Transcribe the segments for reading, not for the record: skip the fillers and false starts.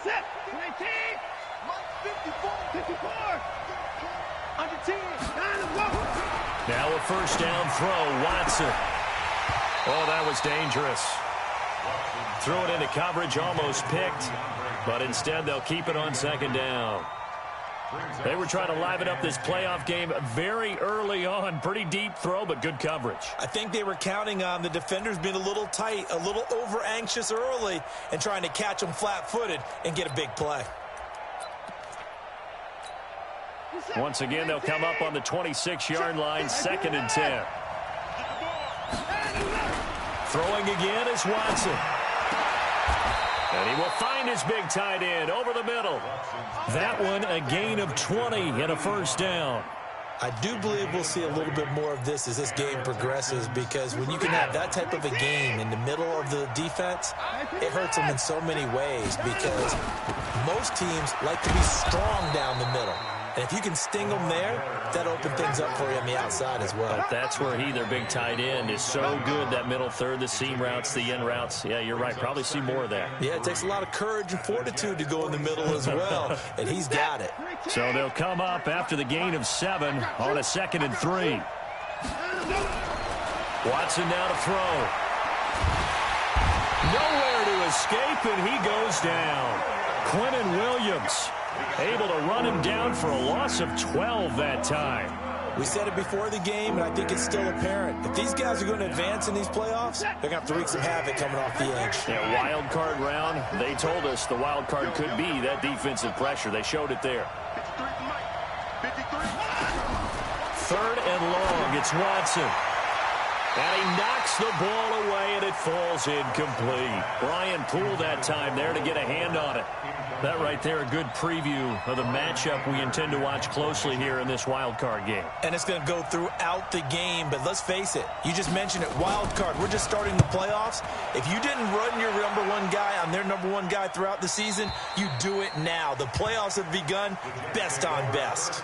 Set. 19. 54. Under 10. Now a first down throw, Watson. Oh, that was dangerous. Threw it into coverage, almost picked, but instead they'll keep it on second down. They were trying to liven up this playoff game very early on. Pretty deep throw, but good coverage. I think they were counting on the defenders being a little tight, a little over-anxious early, and trying to catch them flat-footed and get a big play. Once again, they'll come up on the 26-yard line, 2nd and 10. Throwing again is Watson. And he will find his big tight end over the middle. That one, a gain of 20 and a first down. I do believe we'll see a little bit more of this as this game progresses, because when you can have that type of a game in the middle of the defense, it hurts them in so many ways, because most teams like to be strong down the middle. And if you can sting them there, that opens things up for you on the outside as well. But that's where he, their big tight end, is so good, that middle third, the seam routes, the in routes. Yeah, you're right. Probably see more of that. Yeah, it takes a lot of courage and fortitude to go in the middle as well, and he's got it. So they'll come up after the gain of 7 on a 2nd and 3. Watson now to throw. Nowhere to escape, and he goes down. Quentin Williams able to run him down for a loss of 12 that time. We said it before the game, and I think it's still apparent. If these guys are going to advance in these playoffs, they're going to have to wreak some havoc coming off the edge. Yeah, wild card round. They told us the wild card could be that defensive pressure. They showed it there. 3rd and long. It's Watson. And he knocks the ball away, and it falls incomplete. Brian Poole that time there to get a hand on it. That right there, a good preview of the matchup we intend to watch closely here in this wild card game. And it's going to go throughout the game, but let's face it, you just mentioned it, wild card. We're just starting the playoffs. If you didn't run your number one guy on their number one guy throughout the season, you do it now. The playoffs have begun, best on best.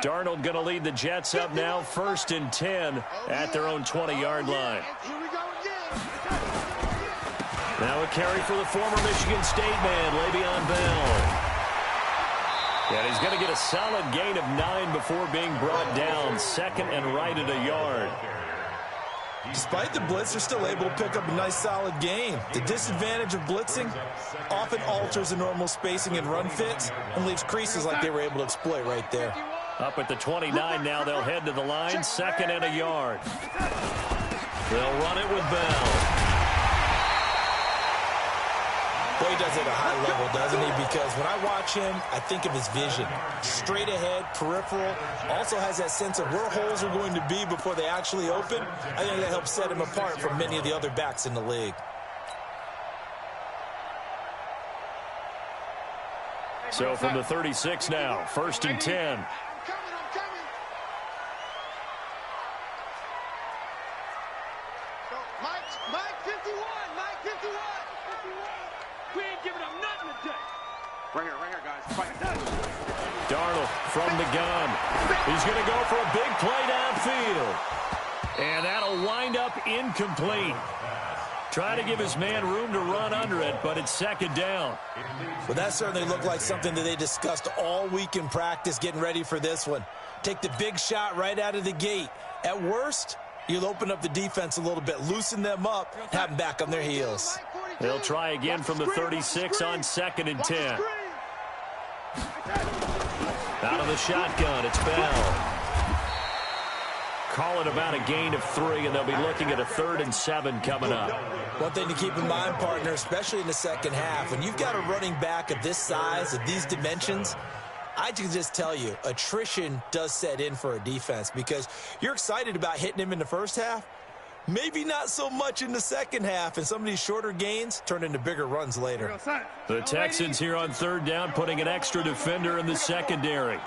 Darnold going to lead the Jets up now, 1st and 10 at their own 20-yard line. Now a carry for the former Michigan State man, Le'Veon Bell. And he's going to get a solid gain of 9 before being brought down, 2nd and right at a yard. Despite the blitz, they're still able to pick up a nice, solid gain. The disadvantage of blitzing often alters the normal spacing and run fits and leaves creases like they were able to exploit right there. Up at the 29 now, they'll head to the line, 2nd and a yard. They'll run it with Bell. Boy, he does it at a high level, doesn't he? Because when I watch him, I think of his vision. Straight ahead, peripheral. Also has that sense of where holes are going to be before they actually open. I think that helps set him apart from many of the other backs in the league. So from the 36 now, 1st and 10. Mike 51. We ain't giving up nothing today. Right here, guys. Fight. Darnold from the gun. He's going to go for a big play downfield. And that'll wind up incomplete. Trying to give his man room to run under it, but it's 2nd down. Well, that certainly looked like something that they discussed all week in practice, getting ready for this one. Take the big shot right out of the gate. At worst, you'll open up the defense a little bit, loosen them up, have them back on their heels. They'll try again from the 36 on 2nd and 10. Out of the shotgun, it's Bell. Call it about a gain of 3, and they'll be looking at a 3rd and 7 coming up. One thing to keep in mind, partner, especially in the second half, when you've got a running back of this size, of these dimensions, I can just tell you, attrition does set in for a defense, because you're excited about hitting him in the first half, maybe not so much in the second half, and some of these shorter gains turn into bigger runs later. The Texans here on 3rd down, putting an extra defender in the secondary.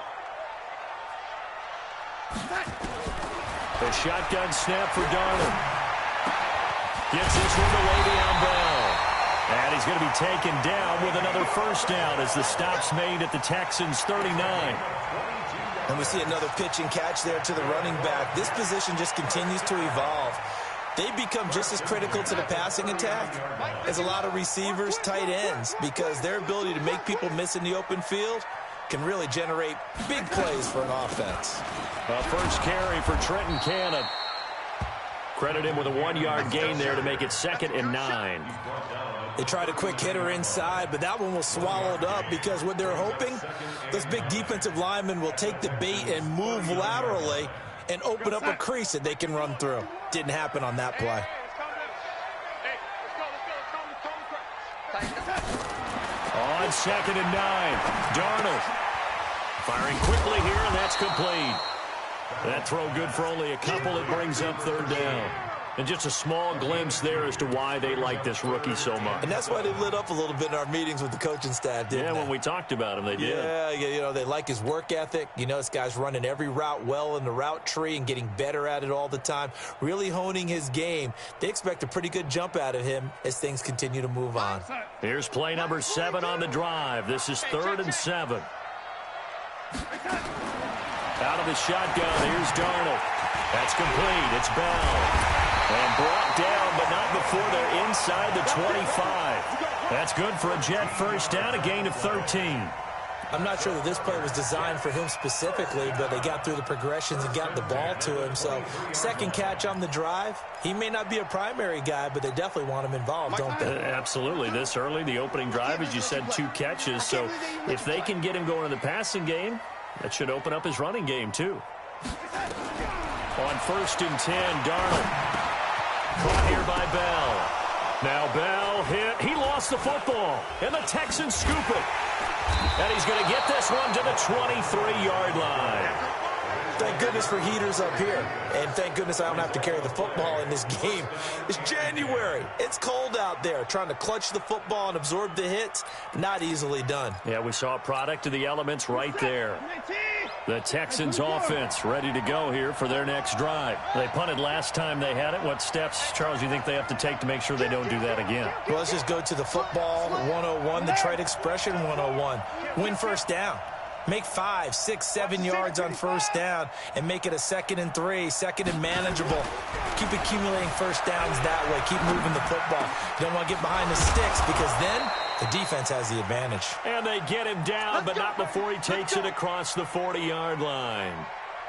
A shotgun snap for Darnold. Gets this one away beyond Bell. And he's going to be taken down with another first down as the stop's made at the Texans' 39. And we see another pitch and catch there to the running back. This position just continues to evolve. They become just as critical to the passing attack as a lot of receivers, tight ends, because their ability to make people miss in the open field can really generate big plays for an offense. First carry for Trenton Cannon. Credit him with a 1-yard gain there to make it 2nd and 9. They tried a quick hitter inside, but that one was swallowed up because what they're hoping, those big defensive linemen will take the bait and move laterally and open up a crease that they can run through. Didn't happen on that play. On 2nd and 9, Darnold firing quickly here, and that's complete. That throw good for only a couple. It brings up 3rd down. And just a small glimpse there as to why they like this rookie so much. And that's why they lit up a little bit in our meetings with the coaching staff, didn't they? When we talked about him, they did. Yeah, you know, they like his work ethic. You know, this guy's running every route well in the route tree and getting better at it all the time, really honing his game. They expect a pretty good jump out of him as things continue to move on. Here's play number 7 on the drive. This is 3rd and 7. Out of the shotgun, here's Darnold. That's complete. It's Bell. And brought down, but not before they're inside the 25. That's good for a Jet first down, a gain of 13. I'm not sure that this play was designed for him specifically, but they got through the progressions and got the ball to him. So, 2nd catch on the drive. He may not be a primary guy, but they definitely want him involved, don't they? Absolutely. This early, the opening drive, as you said, 2 catches. So, if they can get him going in the passing game, that should open up his running game, too. On 1st and 10, Darnold. Caught here by Bell. Now Bell hit. He lost the football. And the Texans scoop it. And he's going to get this one to the 23-yard line. Thank goodness for heaters up here. And thank goodness I don't have to carry the football in this game. It's January. It's cold out there. Trying to clutch the football and absorb the hits, not easily done. Yeah, we saw a product of the elements right there. The Texans offense ready to go here for their next drive. They punted last time they had it. What steps, Charles, you think they have to take to make sure they don't do that again? Well, let's just go to the football 101, the trade expression 101. Win first down. Make 5, 6, 7 yards on first down and make it a 2nd and 3, 2nd and manageable. Keep accumulating first downs that way. Keep moving the football. You don't want to get behind the sticks because then the defense has the advantage. And they get him down, but not before he takes it across the 40-yard line.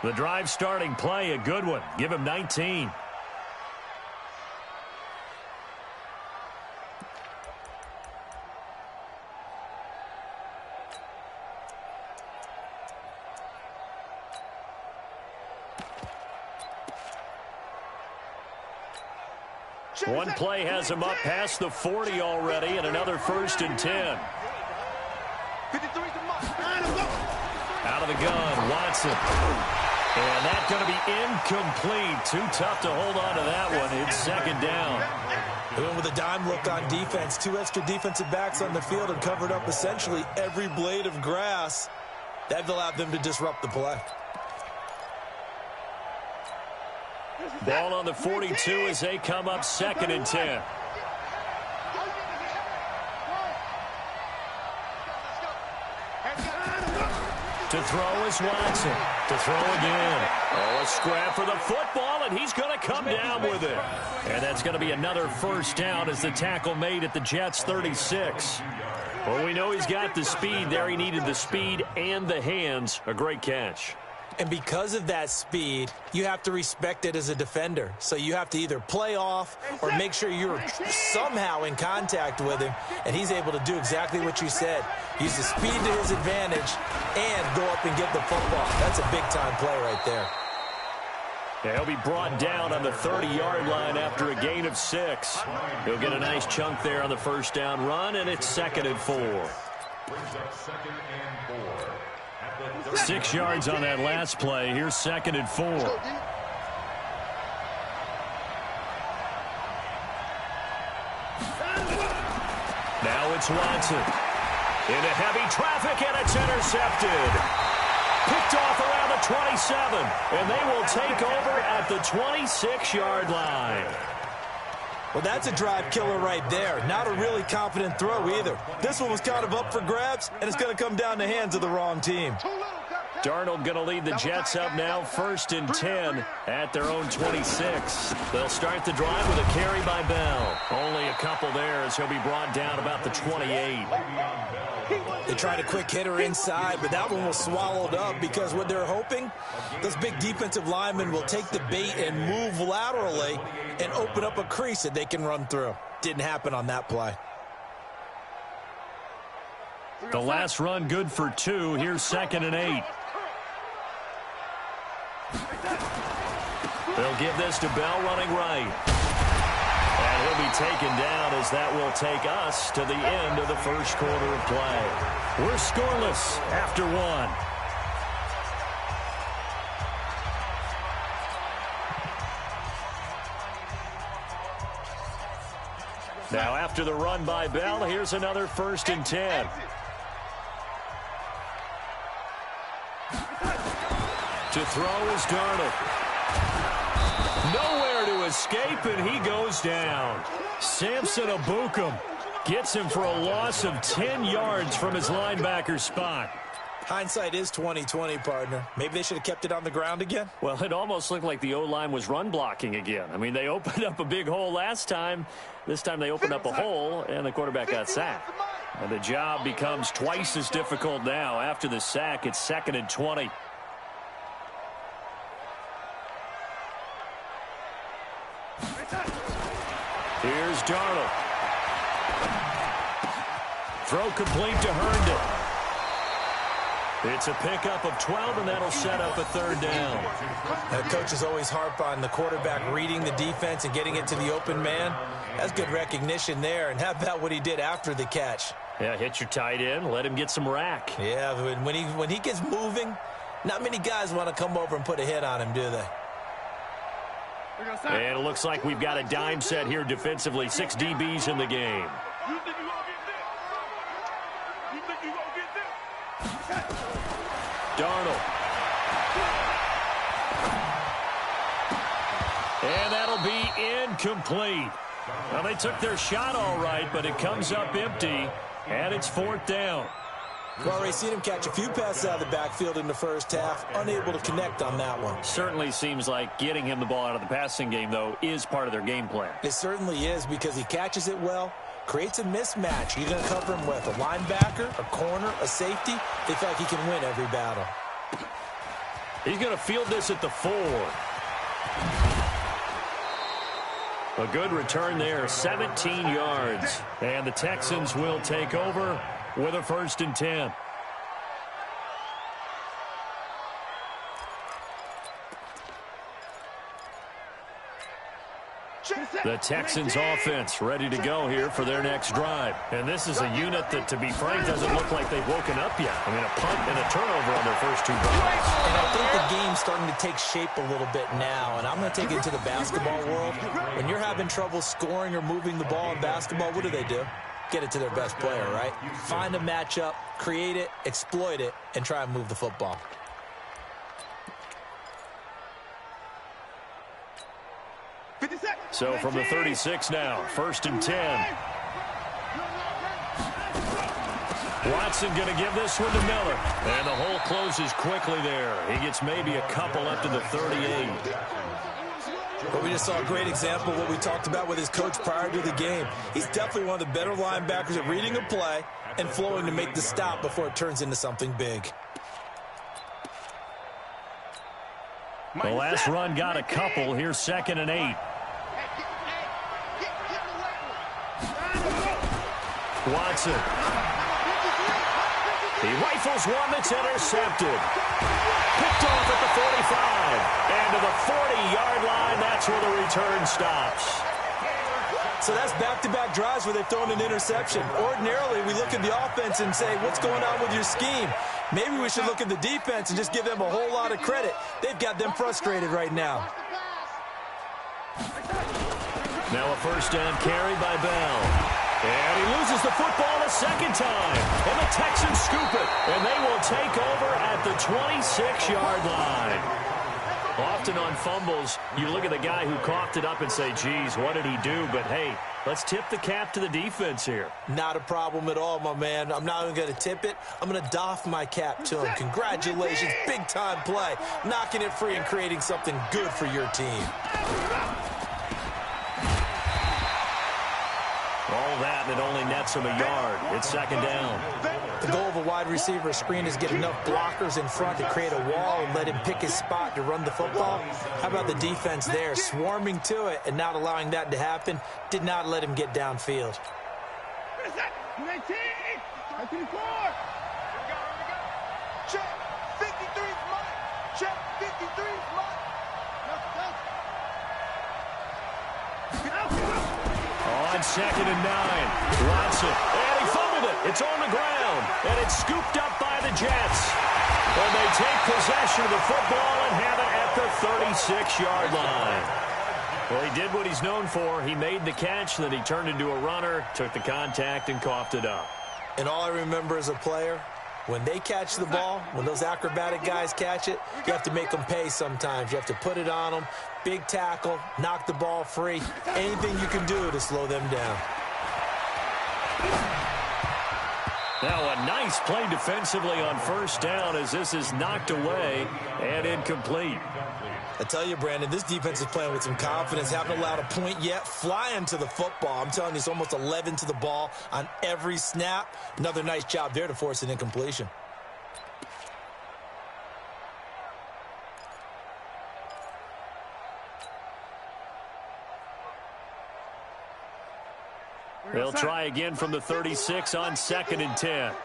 The drive starting play, a good one. Give him 19. One play has him up past the 40 already, and another 1st and 10. Out of the gun, Watson. And that's going to be incomplete. Too tough to hold on to that one. It's 2nd down. They went with a dime look on defense. 2 extra defensive backs on the field and covered up essentially every blade of grass. That allowed them to disrupt the play. Ball on the 42 as they come up 2nd and 10. To throw is Watson. To throw again. Oh, a scrap for the football, and he's going to come down with it. And that's going to be another first down as the tackle made at the Jets' 36. Well, we know he's got the speed there. He needed the speed and the hands. A great catch. And because of that speed, you have to respect it as a defender. So you have to either play off or make sure you're somehow in contact with him, and he's able to do exactly what you said. Use the speed to his advantage and go up and get the football. That's a big-time play right there. Yeah, he'll be brought down on the 30-yard line after a gain of 6. He'll get a nice chunk there on the first down run, and it's 2nd and 4. 6 yards on that last play. Here's 2nd and 4. Now it's Watson. Into heavy traffic, and it's intercepted. Picked off around the 27, and they will take over at the 26-yard line. Well, that's a drive killer right there. Not a really confident throw either. This one was kind of up for grabs, and it's going to come down the hands of the wrong team. Darnold going to lead the Jets up now, 1st and 10 at their own 26. They'll start the drive with a carry by Bell. Only a couple there as he'll be brought down about the 28. They tried a quick hitter inside, but that one was swallowed up because what they're hoping, those big defensive linemen will take the bait and move laterally and open up a crease that they can run through. Didn't happen on that play. The last run good for 2. Here's 2nd and 8. They'll give this to Bell running right. And he'll be taken down as that will take us to the end of the first quarter of play. We're scoreless after 1. Now after the run by Bell, here's another 1st and 10. To throw is Darnold. Nowhere to escape, and he goes down. Samson Abukum gets him for a loss of 10 yards from his linebacker spot. Hindsight is 20/20, partner. Maybe they should have kept it on the ground again. Well, it almost looked like the O-line was run blocking again. I mean, they opened up a big hole last time. This time they opened up a hole, and the quarterback got sacked. And the job becomes twice as difficult now. After the sack, it's 2nd and 20. Here's Darnold. Throw complete to Herndon. It's a pickup of 12, and that'll set up a 3rd down. Now, coaches always harp on the quarterback reading the defense and getting it to the open man. That's good recognition there. And how about what he did after the catch? Yeah, hit your tight end. Let him get some rack. Yeah, when he gets moving, not many guys want to come over and put a hit on him, do they? And it looks like we've got a dime set here defensively. 6 DBs in the game. Darnold. And that'll be incomplete. Well, they took their shot all right, but it comes up empty, and it's 4th down. We've already seen him catch a few passes out of the backfield in the first half, unable to connect on that one. Certainly seems like getting him the ball out of the passing game, though, is part of their game plan. It certainly is because he catches it well, creates a mismatch. You're going to cover him with a linebacker, a corner, a safety. They feel like he can win every battle. He's going to field this at the 4. A good return there, 17 yards. And the Texans will take over with a 1st and 10. The Texans offense ready to go here for their next drive. And this is a unit that, to be frank, doesn't look like they've woken up yet. I mean, a punt and a turnover on their first 2 drives. And I think the game's starting to take shape a little bit now. And I'm going to take it to the basketball world. When you're having trouble scoring or moving the ball in basketball, what do? Get it to their best player, right? Find a matchup, create it, exploit it, and try and move the football. So from the 36 now, 1st and 10. Watson going to give this one to Miller. And the hole closes quickly there. He gets maybe a couple up to the 38. But we just saw a great example of what we talked about with his coach prior to the game. He's definitely one of the better linebackers at reading a play and flowing to make the stop before it turns into something big. The last run got a couple. Here's 2nd and 8. Watson. He rifles one that's intercepted. Picked off at the 45. And to the 40-yard line, that's where the return stops. So that's back-to-back drives where they've thrown an interception. Ordinarily, we look at the offense and say, what's going on with your scheme? Maybe we should look at the defense and just give them a whole lot of credit. They've got them frustrated right now. Now a 1st down carry by Bell. And he loses the football a 2nd time. And the Texans scoop it. And they will take over at the 26-yard line. Often on fumbles, you look at the guy who coughed it up and say, geez, what did he do? But, hey, let's tip the cap to the defense here. Not a problem at all, my man. I'm not even going to tip it. I'm going to doff my cap to him. Congratulations, big-time play. Knocking it free and creating something good for your team. All that, and it only nets him a yard. It's second down. The goal of a wide receiver screen is get enough blockers in front to create a wall and let him pick his spot to run the football. How about the defense there, swarming to it and not allowing that to happen? Did not let him get downfield. Check 53's money. Check 53's money. On second and 9, Watson, and he fumbled it. It's on the ground, and it's scooped up by the Jets. And they take possession of the football and have it at the 36-yard line. Well, he did what he's known for. He made the catch, then he turned into a runner, took the contact, and coughed it up. And all I remember as a player, when they catch the ball, when those acrobatic guys catch it, you have to make them pay sometimes. You have to put it on them, big tackle, knock the ball free, anything you can do to slow them down. Now a nice play defensively on first down as this is knocked away and incomplete. I tell you, Brandon, this defense is playing with some confidence. Haven't allowed a point yet. Flying to the football. I'm telling you, it's almost 11 to the ball on every snap. Another nice job there to force an incompletion. They'll try again from the 36 on second and 10. Watch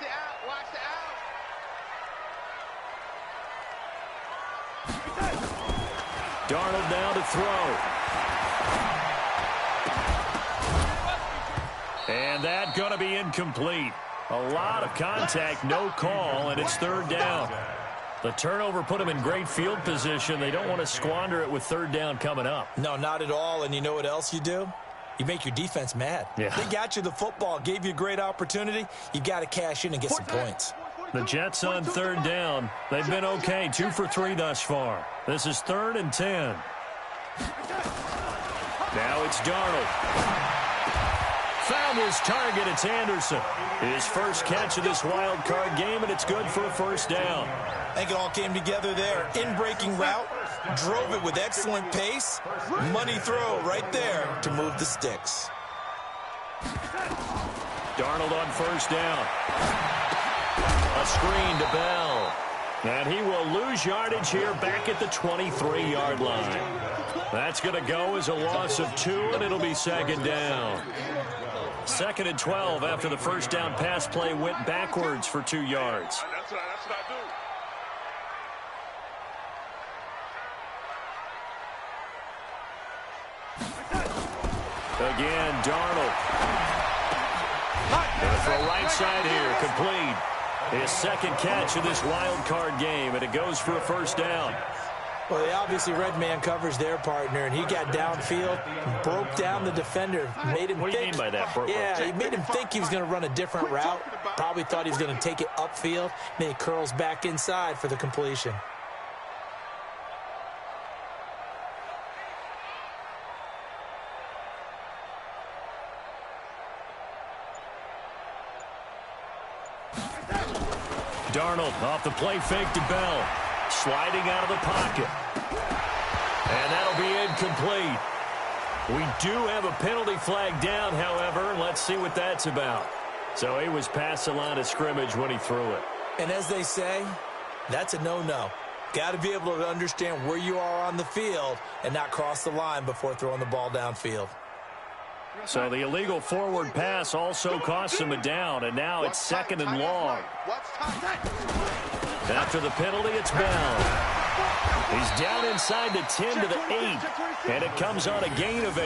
the out. Watch the out. Darnold now to throw. And that going to be incomplete. A lot of contact, no call, and it's third down. The turnover put them in great field position. They don't want to squander it with third down coming up. No, not at all. And you know what else you do? You make your defense mad. Yeah. They got you the football, gave you a great opportunity. You got to cash in and get some points. The Jets on third down. They've been okay, 2 for 3 thus far. This is third and 10. Now it's Darnold. Found his target. It's Anderson. His first catch of this wild card game, and it's good for a first down. I think it all came together there. In-breaking route, drove it with excellent pace. Money throw right there to move the sticks. Darnold on first down. A screen to Bell. And he will lose yardage here back at the 23-yard line. That's going to go as a loss of 2, and it'll be second down. Second and 12 after the first down pass play went backwards for 2 yards. That's what I do. Again, Darnold. Gonna throw right side here, complete. His second catch of this wild card game, and it goes for a first down. Well, they obviously red man covers their partner, and he got downfield, broke down the defender, made him What do you mean by that? Yeah, he made him think he was going to run a different route. Probably thought he was going to take it upfield. Then he curls back inside for the completion. Darnold off the play fake to Bell. Sliding out of the pocket. And that'll be incomplete. We do have a penalty flag down, however. Let's see what that's about. So he was past the line of scrimmage when he threw it. And as they say, that's a no-no. Got to be able to understand where you are on the field and not cross the line before throwing the ball downfield. So the illegal forward pass also costs him a down, and now it's second and long. After the penalty, it's Bell. He's down inside the 10 to the 8, and it comes on a gain of 8.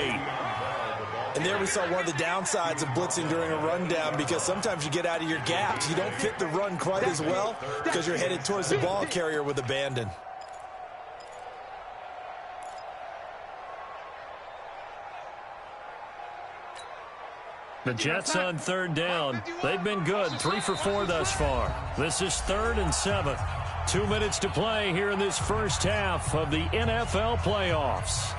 And there we saw one of the downsides of blitzing during a rundown, because sometimes you get out of your gaps. You don't fit the run quite as well because you're headed towards the ball carrier with abandon. The Jets on third down. They've been good, 3 for 4 thus far. This is third and 7. 2 minutes to play here in this first half of the NFL playoffs.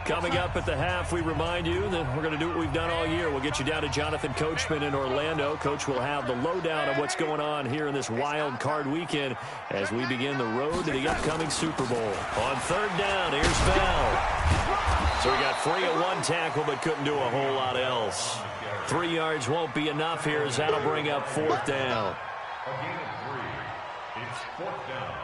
Coming up at the half, we remind you that we're going to do what we've done all year. We'll get you down to Jonathan Coachman in Orlando. Coach will have the lowdown of what's going on here in this wild card weekend as we begin the road to the upcoming Super Bowl. On third down, here's Bell. So we got 3 at 1 tackle, but couldn't do a whole lot else. 3 yards won't be enough here as that'll bring up fourth down. Again at 3. It's fourth down.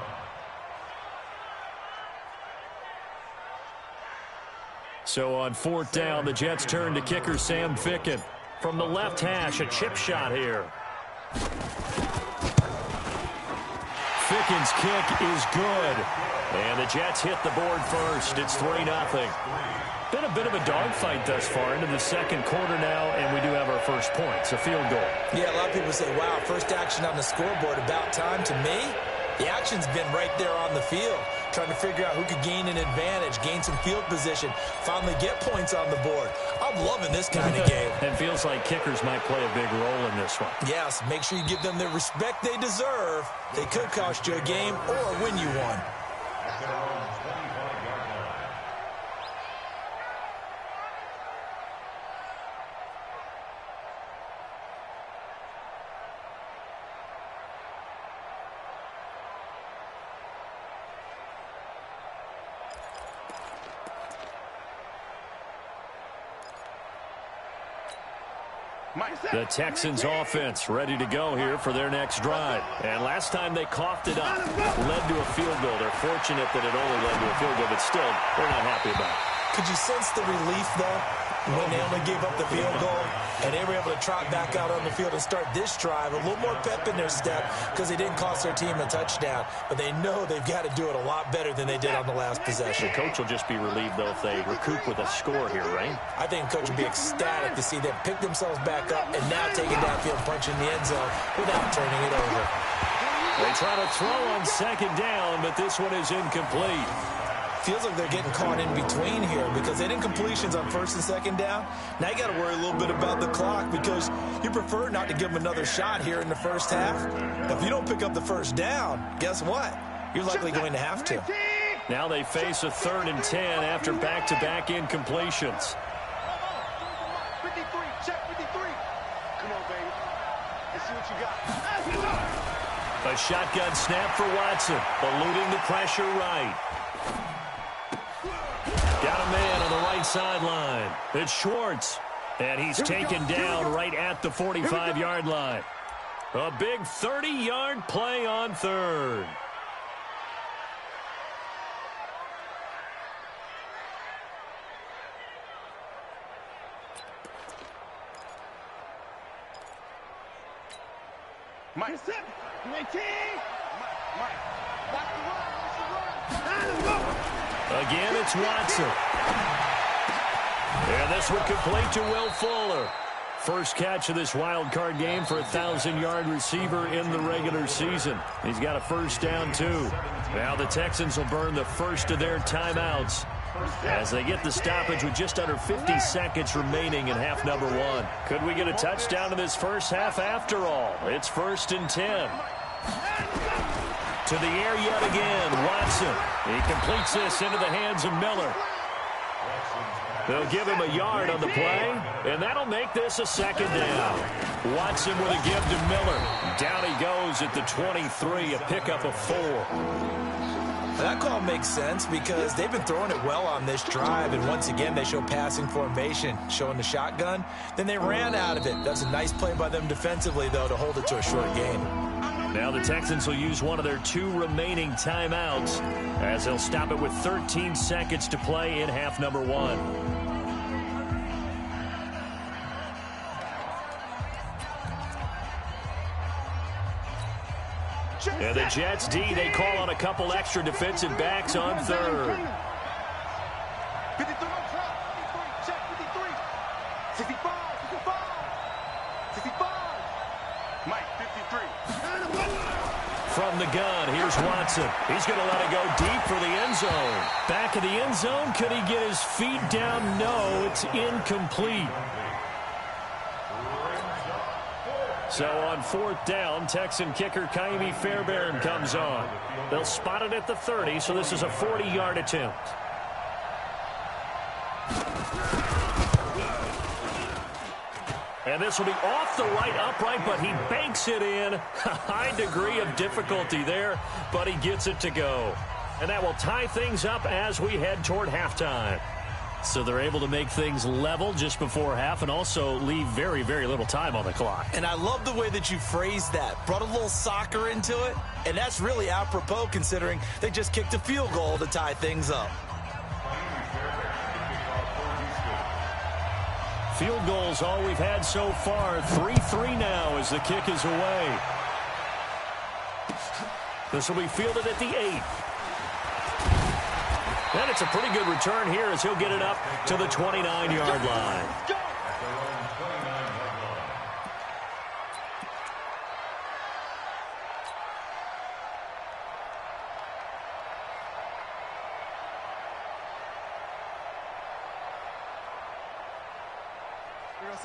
So on fourth down, the Jets turn to kicker Sam Ficken. From the left hash, a chip shot here. Ficken's kick is good. And the Jets hit the board first. It's 3-0. Been a bit of a dogfight thus far into the second quarter now, and we do have our first points, a field goal. Yeah, a lot of people say, wow, first action on the scoreboard, about time. To me, the action's been right there on the field, trying to figure out who could gain an advantage, gain some field position, finally get points on the board. I'm loving this kind of game. It feels like kickers might play a big role in this one. Yes, make sure you give them the respect they deserve. They could cost you a game or win you one. The Texans offense ready to go here for their next drive. And last time they coughed it up, led to a field goal. They're fortunate that it only led to a field goal, but still, they're not happy about it. Could you sense the relief, though, when they only gave up the field goal and they were able to trot back out on the field and start this drive? A little more pep in their step because they didn't cost their team a touchdown, but they know they've got to do it a lot better than they did on the last possession. The coach will just be relieved, though, if they recoup with a score here, right? I think the coach will be ecstatic to see them pick themselves back up and now taking downfield, punching the end zone without turning it over. They try to throw on second down, but this one is incomplete. Feels like they're getting caught in between here because they didn't completions on first and second down. Now you got to worry a little bit about the clock because you prefer not to give them another shot here in the first half. If you don't pick up the first down, guess what? You're likely going to have to. Now they face a 3rd and 10 after back-to-back incompletions. 53, check 53. Come on, baby. Let's see what you got. A shotgun snap for Watson, eluding the pressure right. Got a man on the right sideline. It's Schwartz, and he's taken down right at the 45-yard line. A big 30-yard play on third. Mike. Mike. Back to run. Again, it's Watson. And this one complete to Will Fuller. First catch of this wild card game for a 1,000-yard receiver in the regular season. He's got a first down, too. Now the Texans will burn the first of their timeouts as they get the stoppage with just under 50 seconds remaining in half number 1. Could we get a touchdown in this first half after all? It's 1st and 10. To the air yet again, Watson. He completes this into the hands of Miller. They'll give him a yard on the play, and that'll make this a second down. Watson with a give to Miller. Down he goes at the 23, a pickup of 4. That call makes sense because they've been throwing it well on this drive, and once again they show passing formation, showing the shotgun. Then they ran out of it. That's a nice play by them defensively, though, to hold it to a short gain. Now the Texans will use one of their 2 remaining timeouts as they'll stop it with 13 seconds to play in half number 1. And the Jets D, they call on a couple extra defensive backs on third. 53 on track. 53, check 53. 65, 65. 65. Mike, 53. From the gun, here's Watson. He's going to let it go deep for the end zone. Back of the end zone, could he get his feet down? No, it's incomplete. So on 4th down, Texan kicker Kaimi Fairbairn comes on. They'll spot it at the 30, so this is a 40-yard attempt. And this will be off the right upright, but he banks it in. A high degree of difficulty there, but he gets it to go. And that will tie things up as we head toward halftime. So they're able to make things level just before half and also leave very, very little time on the clock. And I love the way that you phrased that. Brought a little soccer into it, and that's really apropos considering they just kicked a field goal to tie things up. Field goals all we've had so far. 3-3 now as the kick is away. This will be fielded at the 8. And it's a pretty good return here as he'll get it up to the 29-yard line.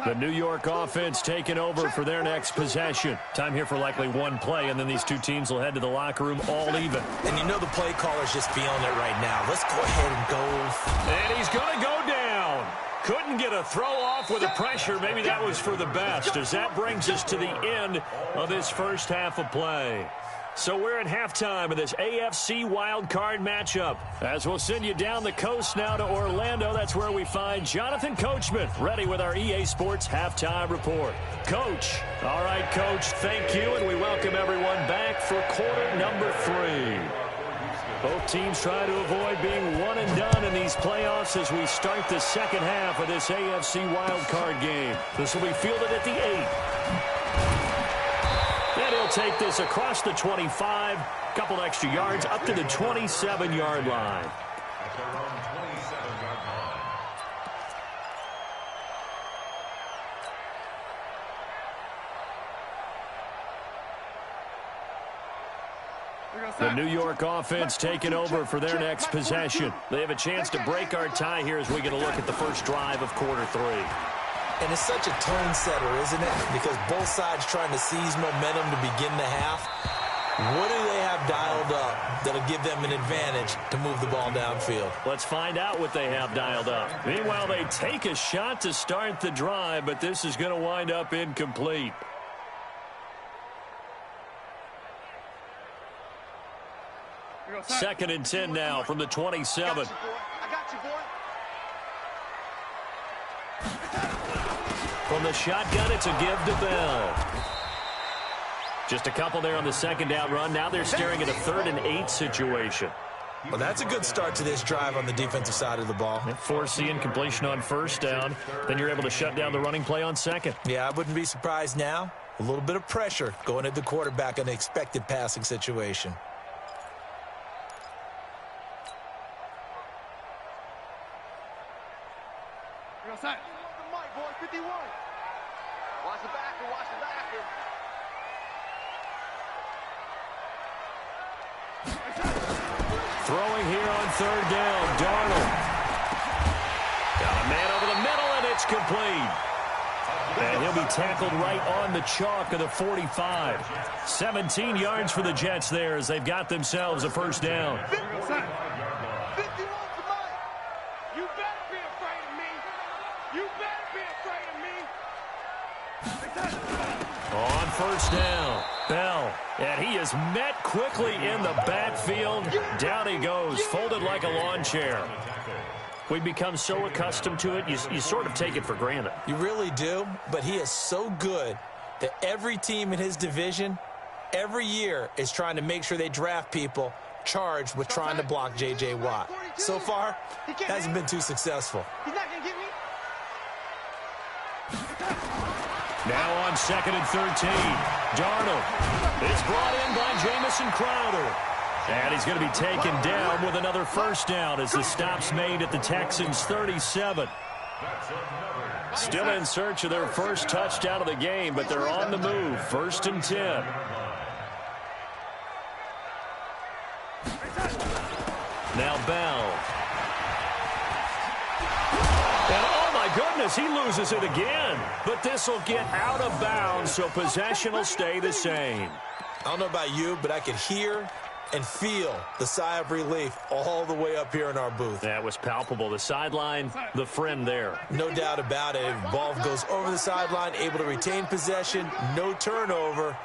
The New York offense taking over for their next possession. Time here for likely one play, and then these two teams will head to the locker room all even. And you know the play caller's just feeling it right now. Let's go ahead and go. And he's going to go down. Couldn't get a throw off with the pressure. Maybe that was for the best, as that brings us to the end of this first half of play. So we're at halftime of this AFC wildcard matchup. As we'll send you down the coast now to Orlando, that's where we find Jonathan Coachman, ready with our EA Sports halftime report. Coach. All right, Coach, thank you, and we welcome everyone back for quarter number 3. Both teams try to avoid being one and done in these playoffs as we start the second half of this AFC wildcard game. This will be fielded at the 8. And he'll take this across the 25, couple extra yards up to the 27-yard line. The New York offense taking over for their next possession. They have a chance to break our tie here as we get a look at the first drive of quarter 3. And it's such a tone setter, isn't it? Because both sides trying to seize momentum to begin the half. What do they have dialed up that'll give them an advantage to move the ball downfield? Let's find out what they have dialed up. Meanwhile, they take a shot to start the drive, but this is going to wind up incomplete. Second and 10 now from the 27. I got you, boy. From the shotgun, it's a give to Bell. Just a couple there on the second down run. Now they're staring at a 3rd and 8 situation. Well, that's a good start to this drive on the defensive side of the ball. Force the incompletion on first down. Then you're able to shut down the running play on second. Yeah, I wouldn't be surprised now. A little bit of pressure going at the quarterback in an expected passing situation. Outside. The mic, boy, 51. Watch the backer, watch the backer. Throwing here on 3rd down, Darnold. Got a man over the middle, and it's complete. And he'll be tackled right on the chalk of the 45. 17 yards for the Jets there as they've got themselves a first down. 51 for Mike. You better be afraid of me. You better be afraid of me. On first down, Bell. And he is met quickly in the backfield. Down he goes, folded like a lawn chair. We've become so accustomed to it, you sort of take it for granted. You really do, but he is so good that every team in his division, every year, is trying to make sure they draft people charged with trying to block J.J. Watt. So far, hasn't been too successful. He's not going to get me. Now on 2nd and 13, Darnold is brought in by Jamison Crowder. And he's going to be taken down with another first down as the stop's made at the Texans' 37. Still in search of their first touchdown of the game, but they're on the move. 1st and 10. Now Bell. And oh my goodness. goodness, he loses it again. But this will get out of bounds, so possession will stay the same. I don't know about you, but I could hear and feel the sigh of relief all the way up here in our booth. That was palpable. The sideline, the friend there. No doubt about it. Ball goes over the sideline, able to retain possession, no turnover.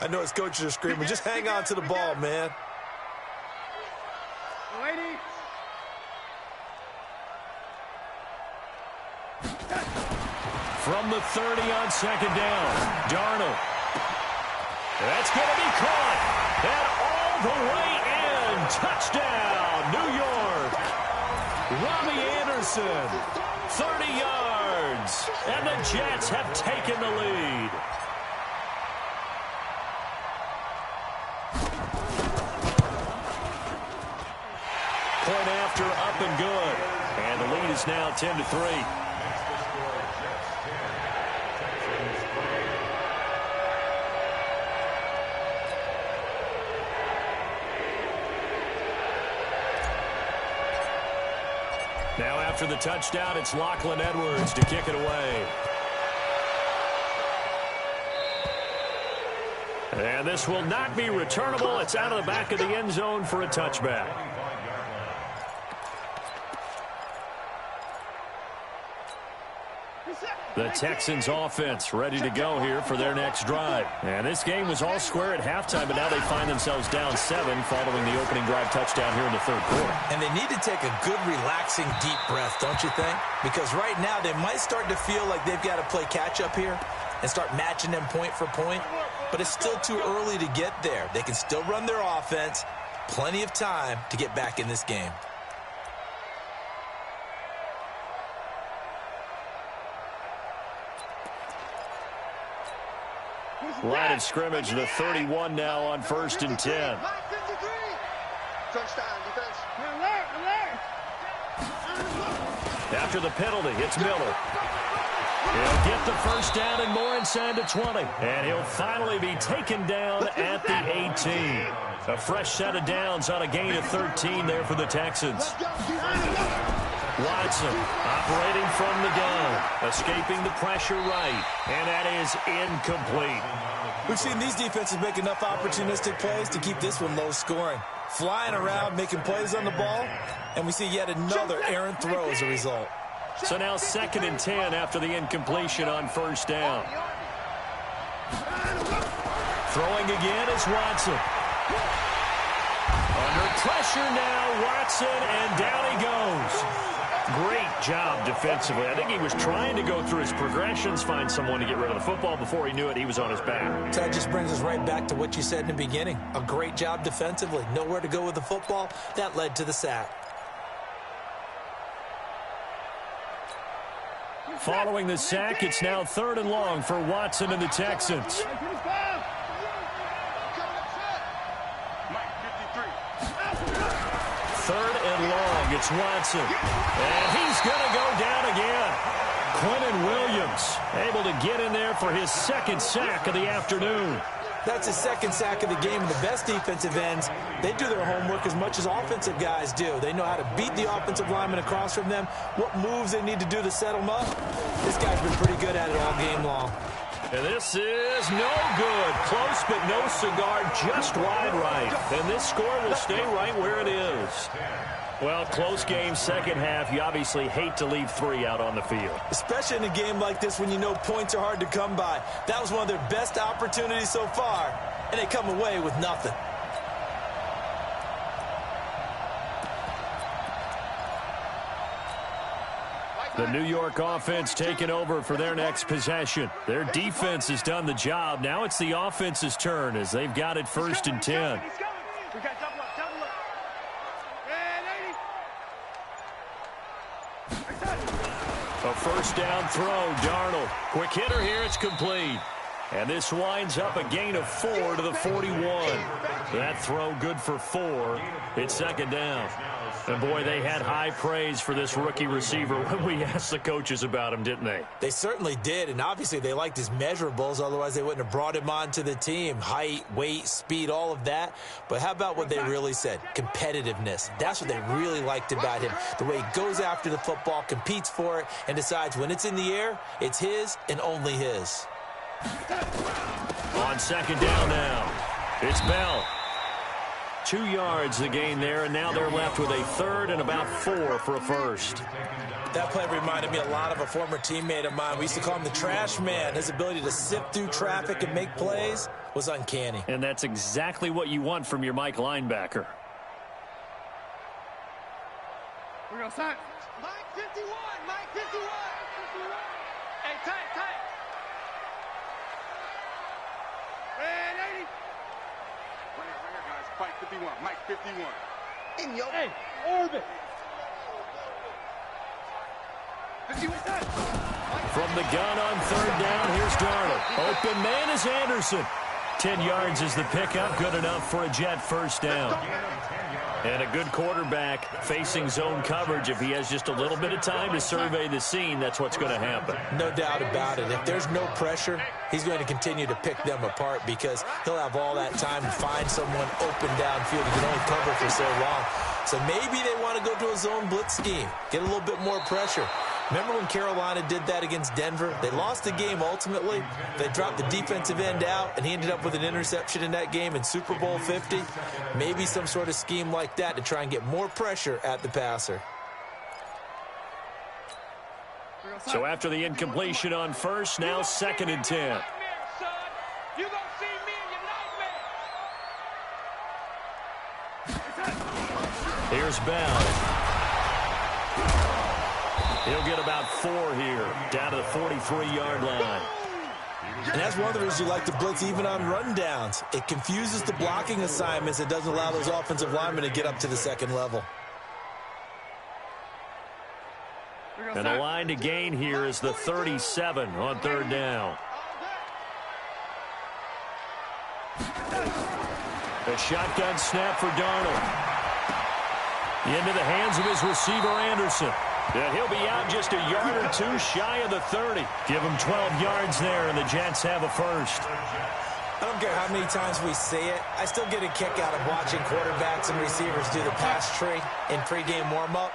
I know his coaches are screaming, just hang on to the ball, man. From the 30 on second down, Darnold. That's going to be caught. And all the way in. Touchdown, New York. Robbie Anderson, 30 yards. And the Jets have taken the lead. Point after, up and good. And the lead is now 10-3. Now after the touchdown, it's Lachlan Edwards to kick it away. And this will not be returnable. It's out of the back of the end zone for a touchback. The Texans offense ready to go here for their next drive. And this game was all square at halftime, but now they find themselves down 7 following the opening drive touchdown here in the third quarter. And they need to take a good, relaxing, deep breath, don't you think? Because right now they might start to feel like they've got to play catch-up here and start matching them point for point. But it's still too early to get there. They can still run their offense. Plenty of time to get back in this game. Line of scrimmage, the 31 now on 1st and 10. After the penalty, it's Miller. He'll get the first down and more inside the 20. And he'll finally be taken down at the 18. A fresh set of downs on a gain of 13 there for the Texans. Watson operating from the gun, escaping the pressure right, and that is incomplete. We've seen these defenses make enough opportunistic plays to keep this one low scoring. Flying around, making plays on the ball, and we see yet another errant throw as a result. So now 2nd and 10 after the incompletion on 1st down. Throwing again is Watson. Under pressure now, Watson, and down he goes. Great job defensively. I think he was trying to go through his progressions, find someone to get rid of the football. Before he knew it, he was on his back. So that just brings us right back to what you said in the beginning. A great job defensively. Nowhere to go with the football. That led to the sack. Following the sack, it's now 3rd and long for Watson and the Texans. 3rd and long, it's Watson. And he's going to go down again. Quentin Williams able to get in there for his 2nd sack of the afternoon. That's his 2nd sack of the game. And the best defensive ends, they do their homework as much as offensive guys do. They know how to beat the offensive lineman across from them, what moves they need to do to set them up. This guy's been pretty good at it all game long. And this is no good. Close, but no cigar, just wide right. And this score will stay right where it is. Well, close game, 2nd half. You obviously hate to leave 3 out on the field. Especially in a game like this when you know points are hard to come by. That was one of their best opportunities so far, and they come away with nothing. The New York offense taking over for their next possession. Their defense has done the job. Now it's the offense's turn as they've got it 1st and 10. A 1st down throw, Darnold. Quick hitter here, it's complete. And this winds up a gain of 4 to the 41. That throw good for 4. It's second down. And, boy, they had high praise for this rookie receiver when we asked the coaches about him, didn't they? They certainly did, and obviously they liked his measurables. Otherwise, they wouldn't have brought him onto the team. Height, weight, speed, all of that. But how about what they really said? Competitiveness. That's what they really liked about him. The way he goes after the football, competes for it, and decides when it's in the air, it's his and only his. On second down now, it's Bell. 2 yards the gain there, and now they're left with a third and about 4 for a first. That play reminded me a lot of a former teammate of mine. We used to call him the trash man. His ability to sift through traffic and make plays was uncanny. And that's exactly what you want from your Mike linebacker. We're going to sign. Mike 51, Mike 51. Hey, tight. Red 80. Right here, guys. Mike 51, Mike 51. In your orbit. From the gun on third down, here's Darnold. Open man is Anderson. 10 yards is the pickup, good enough for a Jet first down. And a good quarterback facing zone coverage. If he has just a little bit of time to survey the scene, that's what's going to happen. No doubt about it. If there's no pressure, he's going to continue to pick them apart because he'll have all that time to find someone open downfield. He can only cover for so long. So maybe they want to go to a zone blitz scheme, get a little bit more pressure. Remember when Carolina did that against Denver? They lost the game ultimately. They dropped the defensive end out, and he ended up with an interception in that game in Super Bowl 50. Maybe some sort of scheme like that to try and get more pressure at the passer. So after the incompletion on first, now second and 10. Here's Bell. He'll get about 4 here, down to the 43-yard line. And that's one of the reasons you like to blitz even on rundowns. It confuses the blocking assignments. It doesn't allow those offensive linemen to get up to the second level. And the line to gain here is the 37 on third down. The shotgun snap for Darnold. Into the hands of his receiver, Anderson. And he'll be out just a yard or 2 shy of the 30. Give him 12 yards there, and the Jets have a first. I don't care how many times we see it. I still get a kick out of watching quarterbacks and receivers do the pass tree in pregame warm-up.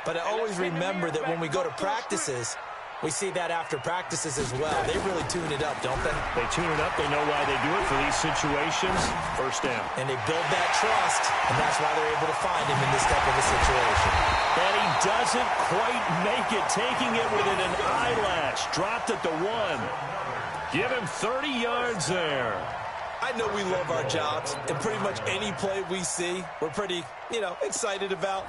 But I always remember that when we go to practices, we see that after practices as well. They really tune it up, don't they? They tune it up. They know why they do it for these situations. First down. And they build that trust, and that's why they're able to find him in this type of a situation. And he doesn't quite make it, taking it within an eyelash. Dropped at the 1. Give him 30 yards there. I know we love our jobs, and pretty much any play we see, we're pretty, excited about.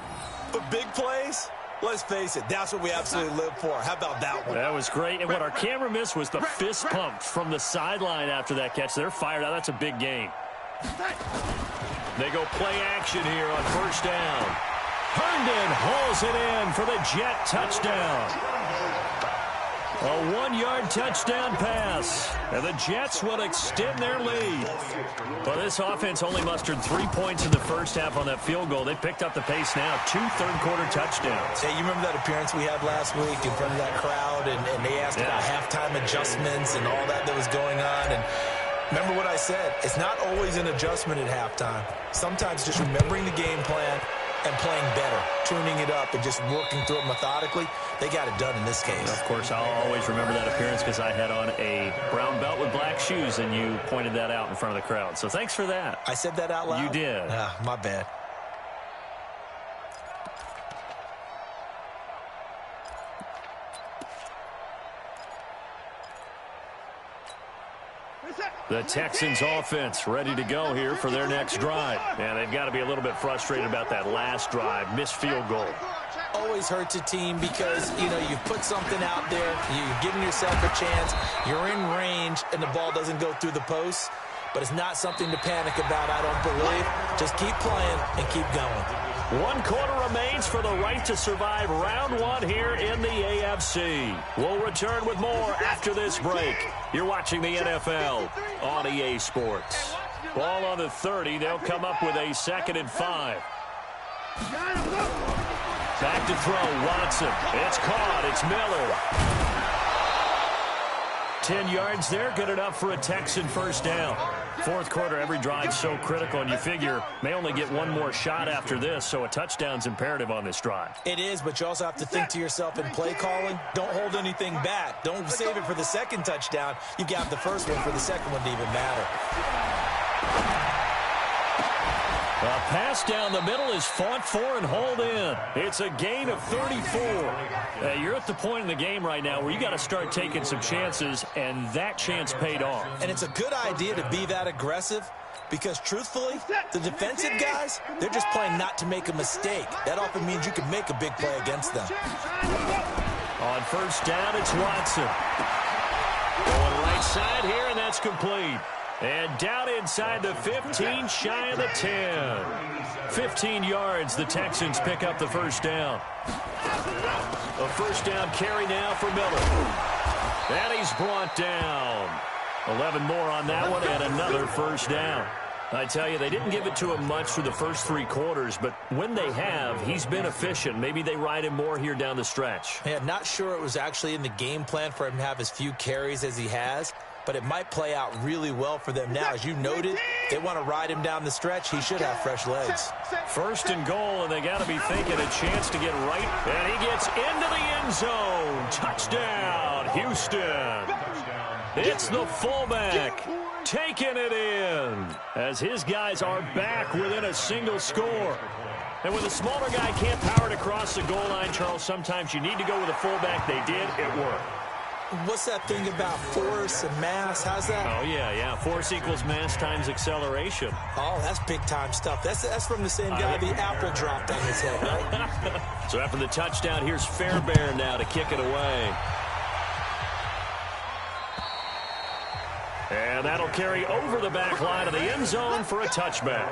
But big plays, let's face it, that's what we absolutely live for. How about that one? That was great. And what our camera missed was the fist pump from the sideline after that catch. They're fired out. That's a big gain. They go play action here on first down. Herndon hauls it in for the Jet touchdown. A 1-yard touchdown pass. And the Jets will extend their lead. Well, this offense only mustered 3 points in the first half on that field goal. They picked up the pace now. 2 third-quarter touchdowns. Hey, you remember that appearance we had last week in front of that crowd, and they asked about halftime adjustments and all that was going on. And remember what I said. It's not always an adjustment at halftime. Sometimes just remembering the game plan and playing better, tuning it up and just working through it methodically. They got it done in this case. Of course, I'll always remember that appearance because I had on a brown belt with black shoes, and you pointed that out in front of the crowd. So thanks for that. I said that out loud? You did. My bad. The Texans offense ready to go here for their next drive. And they've got to be a little bit frustrated about that last drive, missed field goal. Always hurts a team because, you've put something out there, you've given yourself a chance, you're in range, and the ball doesn't go through the posts. But it's not something to panic about, I don't believe. Just keep playing and keep going. 1 quarter remains for the right to survive round 1 here in the AFC. We'll return with more after this break. You're watching the NFL on EA Sports. Ball on the 30. They'll come up with a 2nd and 5. Back to throw, Watson. It's caught. It's Miller. 10 yards there, good enough for a Texan first down. 4th quarter, every drive so critical, and you figure may only get one more shot after this, so a touchdown's imperative on this drive. It is, but you also have to think to yourself in play calling, don't hold anything back. Don't save it for the 2nd touchdown. You got the first one for the 2nd one to even matter. A pass down the middle is fought for and hauled in. It's a gain of 34. You're at the point in the game right now where you got to start taking some chances, and that chance paid off. And it's a good idea to be that aggressive because, truthfully, the defensive guys, they're just playing not to make a mistake. That often means you can make a big play against them. On first down, it's Watson. Going right side here, and that's complete. And down inside the 15, shy of the 10. 15 yards, the Texans pick up the first down. A first down carry now for Miller. And he's brought down. 11 more on that one, and another first down. I tell you, they didn't give it to him much through the first 3 quarters, but when they have, he's been efficient. Maybe they ride him more here down the stretch. Yeah, not sure it was actually in the game plan for him to have as few carries as he has, but it might play out really well for them now. As you noted, they want to ride him down the stretch. He should have fresh legs. 1st and goal, and they got to be thinking a chance to get right. And he gets into the end zone. Touchdown, Houston. It's the fullback taking it in as his guys are back within a single score. And when the smaller guy can't power it across the goal line, Charles, sometimes you need to go with a fullback. They did. It worked. What's that thing about force and mass? How's that? Oh, yeah. Force equals mass times acceleration. Oh, that's big-time stuff. That's from the same guy the apple dropped on his head, right? So after the touchdown, here's Fairbairn now to kick it away. And that'll carry over the back line of the end zone for a touchback.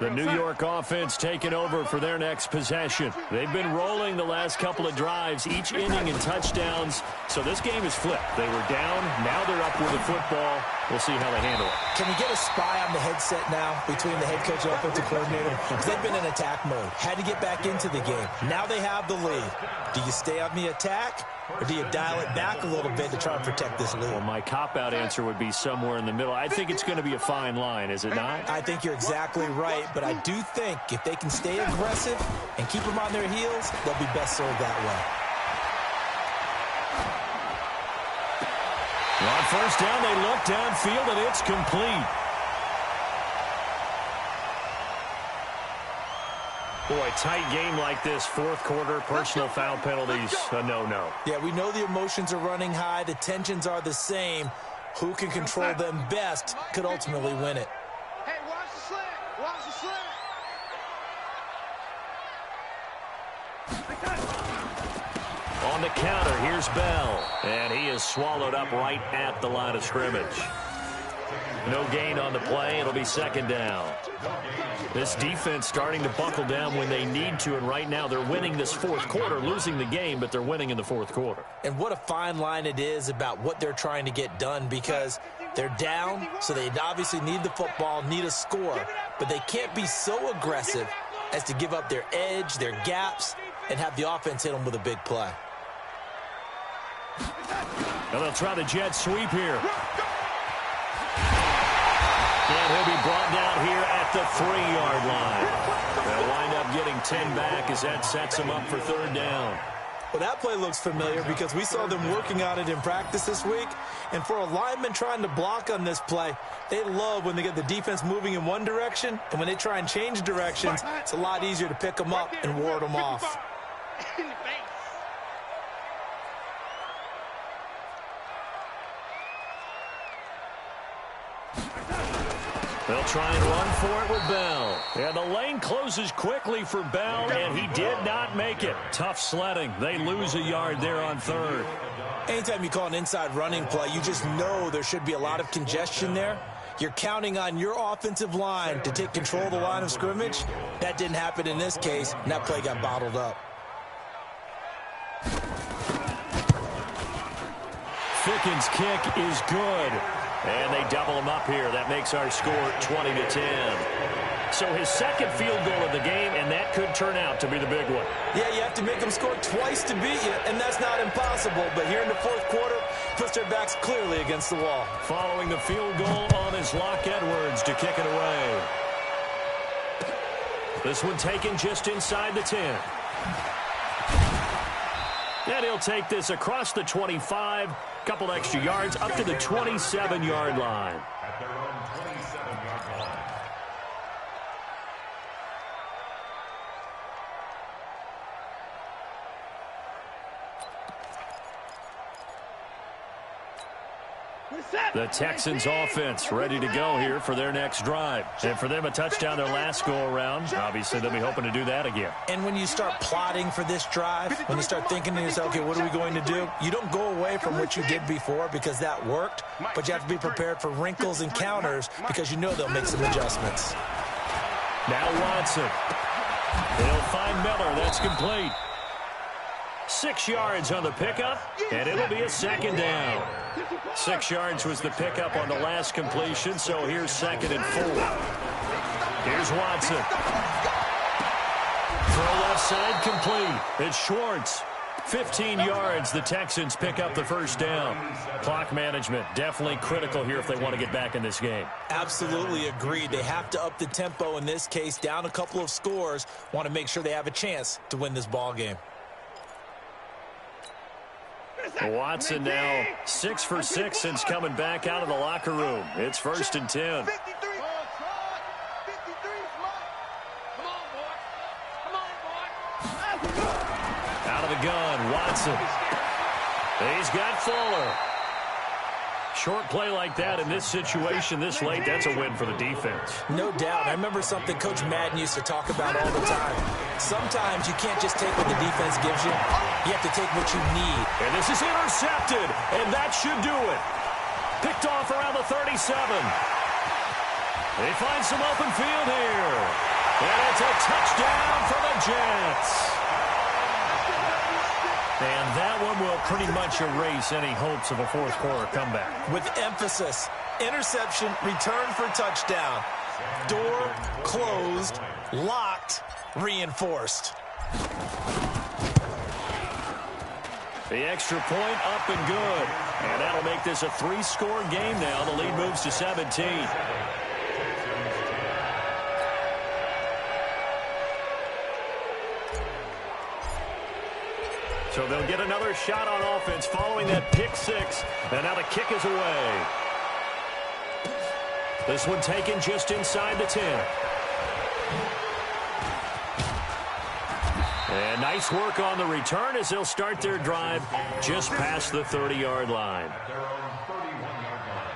The New York offense taking over for their next possession. They've been rolling the last couple of drives, each inning in touchdowns. So this game is flipped. They were down. Now they're up with the football. We'll see how they handle it. Can we get a spy on the headset now between the head coach and offensive coordinator? Because they've been in attack mode. Had to get back into the game. Now they have the lead. Do you stay on the attack? Or do you dial it back a little bit to try and protect this lead? Well, my cop-out answer would be somewhere in the middle. I think it's going to be a fine line, is it not? I think you're exactly right, but I do think if they can stay aggressive and keep them on their heels, they'll be best served that way. On first down, they look downfield, and it's complete. Boy, tight game like this, 4th quarter, personal foul penalties, a no-no. Yeah, we know the emotions are running high. The tensions are the same. Who can control them best could ultimately win it. Hey, watch the slant. Watch the slant. On the counter, here's Bell. And he is swallowed up right at the line of scrimmage. No gain on the play. It'll be 2nd down. This defense starting to buckle down when they need to, and right now they're winning this 4th quarter, losing the game, but they're winning in the 4th quarter. And what a fine line it is about what they're trying to get done, because they're down, so they obviously need the football, need a score, but they can't be so aggressive as to give up their edge, their gaps, and have the offense hit them with a big play. And they'll try the jet sweep here. And he'll be brought down here at the 3-yard line. They'll wind up getting 10 back as that sets them up for 3rd down. Well, that play looks familiar because we saw them working on it in practice this week. And for a lineman trying to block on this play, they love when they get the defense moving in one direction. And when they try and change directions, it's a lot easier to pick them up and ward them off. They'll try and run for it with Bell. And the lane closes quickly for Bell, and he did not make it. Tough sledding. They lose a yard there on third. Anytime you call an inside running play, you just know there should be a lot of congestion there. You're counting on your offensive line to take control of the line of scrimmage. That didn't happen in this case, and that play got bottled up. Ficken's kick is good. And they double him up here. That makes our score 20-10. So his second field goal of the game, and that could turn out to be the big one. Yeah, you have to make them score twice to beat you, and that's not impossible. But here in the fourth quarter, puts their backs clearly against the wall. Following the field goal on is Locke Edwards to kick it away. This one taken just inside the 10. And he'll take this across the 25, couple extra yards up to the 27-yard line. At their own 27-yard line. The Texans offense ready to go here for their next drive. And for them, a touchdown their last go-around. Obviously, they'll be hoping to do that again. And when you start plotting for this drive, when you start thinking to yourself, okay, what are we going to do? You don't go away from what you did before because that worked, but you have to be prepared for wrinkles and counters because you know they'll make some adjustments. Now Watson. They'll find Miller. That's complete. 6 yards on the pickup, and it'll be a second down. 6 yards was the pickup on the last completion, so here's 2nd and 4. Here's Watson. Throw left side complete. It's Schwartz. 15 yards. The Texans pick up the first down. Clock management definitely critical here if they want to get back in this game. Absolutely agreed. They have to up the tempo in this case, down a couple of scores. Want to make sure they have a chance to win this ball game. Watson now 6 for 6 since coming back out of the locker room. It's 1st and 10. Out of the gun, Watson. He's got Fuller. Short play like that in this situation this late, that's a win for the defense. No doubt. I remember something Coach Madden used to talk about all the time. Sometimes you can't just take what the defense gives you. You have to take what you need. And this is intercepted, and that should do it. Picked off around the 37. They find some open field here. And it's a touchdown for the Jets. And that one will pretty much erase any hopes of a fourth quarter comeback. With emphasis, interception, return for touchdown. Door closed, locked, reinforced. The extra point up and good. And that'll make this a 3-score game now. The lead moves to 17. So they'll get another shot on offense following that pick 6. And now the kick is away. This one taken just inside the 10. And nice work on the return as they'll start their drive just past the 30-yard line. Their own 31-yard line.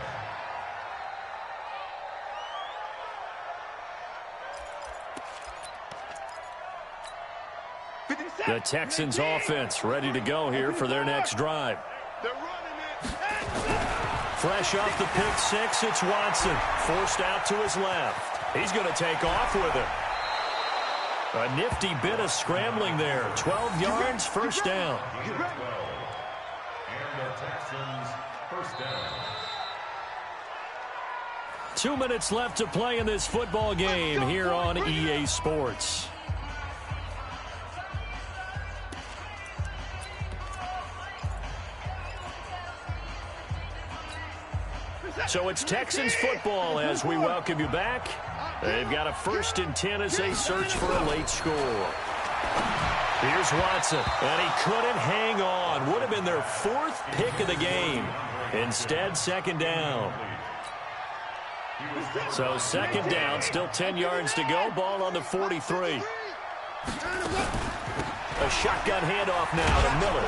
The Texans offense ready to go here for their next drive. Fresh off the pick 6, it's Watson. Forced out to his left. He's going to take off with it. A nifty bit of scrambling there. 12 yards, first down. And the Texans first down. 2 minutes left to play in this football game here on EA Sports. So it's Texans football as we welcome you back. They've got a 1st and 10 as they search for a late score. Here's Watson, and he couldn't hang on. Would have been their 4th pick of the game. Instead, 2nd down. So 2nd down, still 10 yards to go. Ball on the 43. A shotgun handoff now to Miller.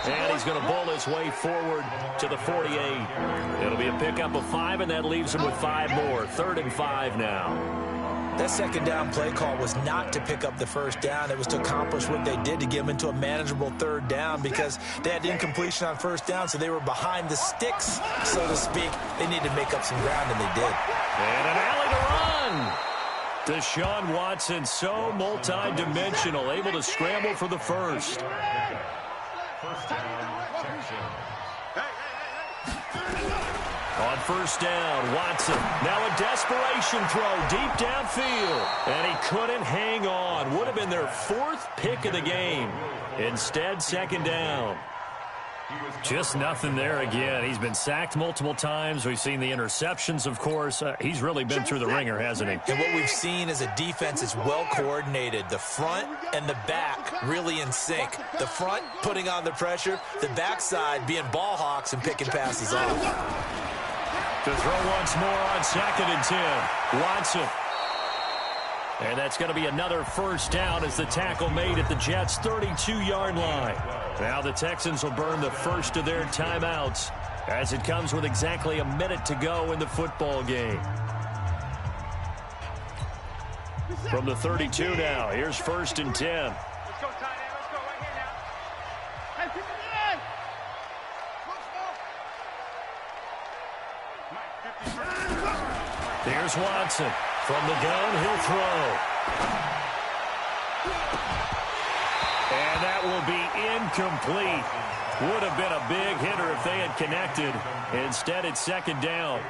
And he's going to bull his way forward to the 48. It'll be a pickup of 5, and that leaves him with 5 more. 3rd and 5 now. That second down play call was not to pick up the first down. It was to accomplish what they did to get them into a manageable 3rd down because they had incompletion on first down, so they were behind the sticks, so to speak. They needed to make up some ground, and they did. And an alley to run. Deshaun Watson, so multi-dimensional, able to scramble for the first. First down, Texans. On first down, Watson. Now a desperation throw deep downfield. And he couldn't hang on. Would have been their 4th pick of the game. Instead, second down. Just nothing there again. He's been sacked multiple times. We've seen the interceptions, of course. He's really been through the ringer, hasn't he? And what we've seen is a defense that's well coordinated. The front and the back really in sync. The front putting on the pressure. The backside being ball hawks and picking passes off. To throw once more on 2nd and 10. Watson. And that's going to be another first down as the tackle made at the Jets' 32-yard line. Now the Texans will burn the first of their timeouts as it comes with exactly a minute to go in the football game. From the 32 now, here's 1st and 10. Let's go, tight end. Let's go right here now. Hey, pick it in. Here's Watson. From the gun, he'll throw. And that will be incomplete. Would have been a big hitter if they had connected. Instead, it's 2nd down.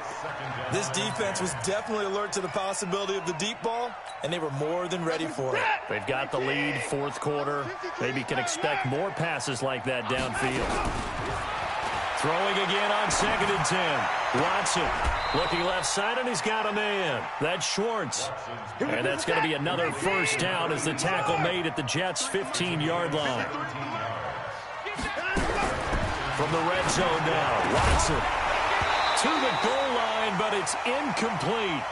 This defense was definitely alert to the possibility of the deep ball, and they were more than ready for it. They've got the lead, 4th quarter. Maybe can expect more passes like that downfield. Throwing again on 2nd and 10. Watson looking left side, and he's got a man. That's Schwartz. And that's going to be another first down as the tackle made at the Jets' 15-yard line. From the red zone now, Watson to the goal line, but it's incomplete.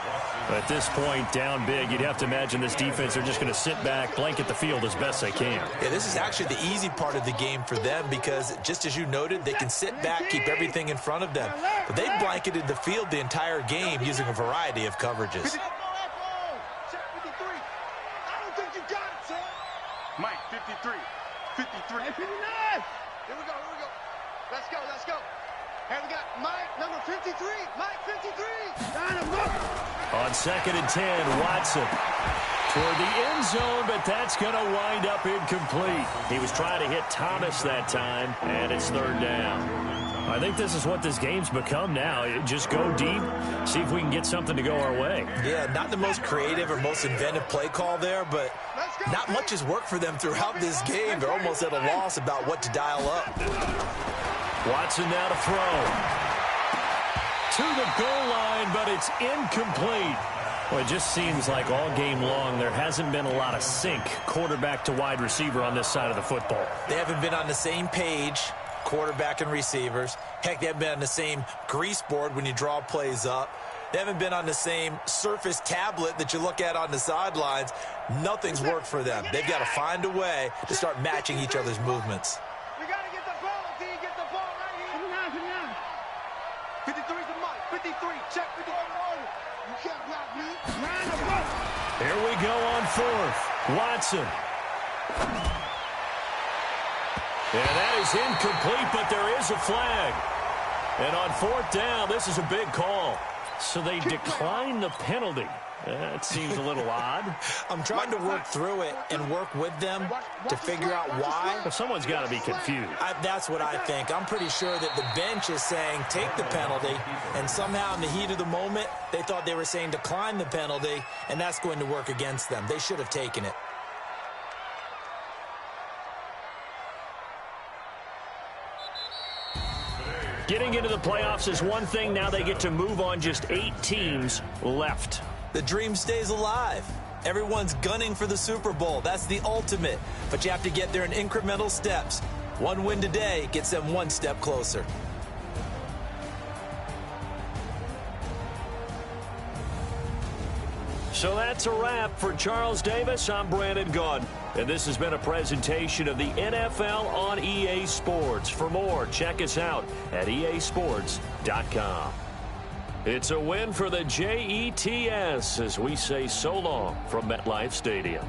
At this point, down big, you'd have to imagine this defense are just going to sit back, blanket the field as best they can. Yeah, this is actually the easy part of the game for them because, just as you noted, they can sit back, keep everything in front of them. But they've blanketed the field the entire game using a variety of coverages. Check 53. I don't think you got it, son. Mike, 53. 53. Hey, 59. Here we go. Let's go. Hey, we got Mike, number 53. Mike, 53. On 2nd and 10, Watson toward the end zone, but that's going to wind up incomplete. He was trying to hit Thomas that time, and it's 3rd down. I think this is what this game's become now. Just go deep, see if we can get something to go our way. Yeah, not the most creative or most inventive play call there, but not much has worked for them throughout this game. They're almost at a loss about what to dial up. Watson now to throw. To the goal line, but it's incomplete. Well, it just seems like all game long there hasn't been a lot of sync quarterback to wide receiver on this side of the football. They haven't been on the same page, quarterback and receivers. Heck, they haven't been on the same grease board when you draw plays up. They haven't been on the same Surface tablet that you look at on the sidelines. Nothing's worked for them. They've got to find a way to start matching each other's movements. We got to get the ball, D. Get the ball right here. 53 to Mike. 53. Check 53. You can't block me. Here we go on 4th. Watson. And that is incomplete, but there is a flag. And on 4th down, this is a big call. So they decline the penalty. That seems a little odd. I'm trying to work through it and work with them to figure out why. Well, someone's got to be confused. That's what I think. I'm pretty sure that the bench is saying take the penalty, and somehow in the heat of the moment, they thought they were saying decline the penalty, and that's going to work against them. They should have taken it. Getting into the playoffs is one thing. Now they get to move on. Just 8 teams left. The dream stays alive. Everyone's gunning for the Super Bowl. That's the ultimate. But you have to get there in incremental steps. One win today gets them one step closer. So that's a wrap for Charles Davis. I'm Brandon Gaudin. And this has been a presentation of the NFL on EA Sports. For more, check us out at easports.com. It's a win for the Jets as we say so long from MetLife Stadium.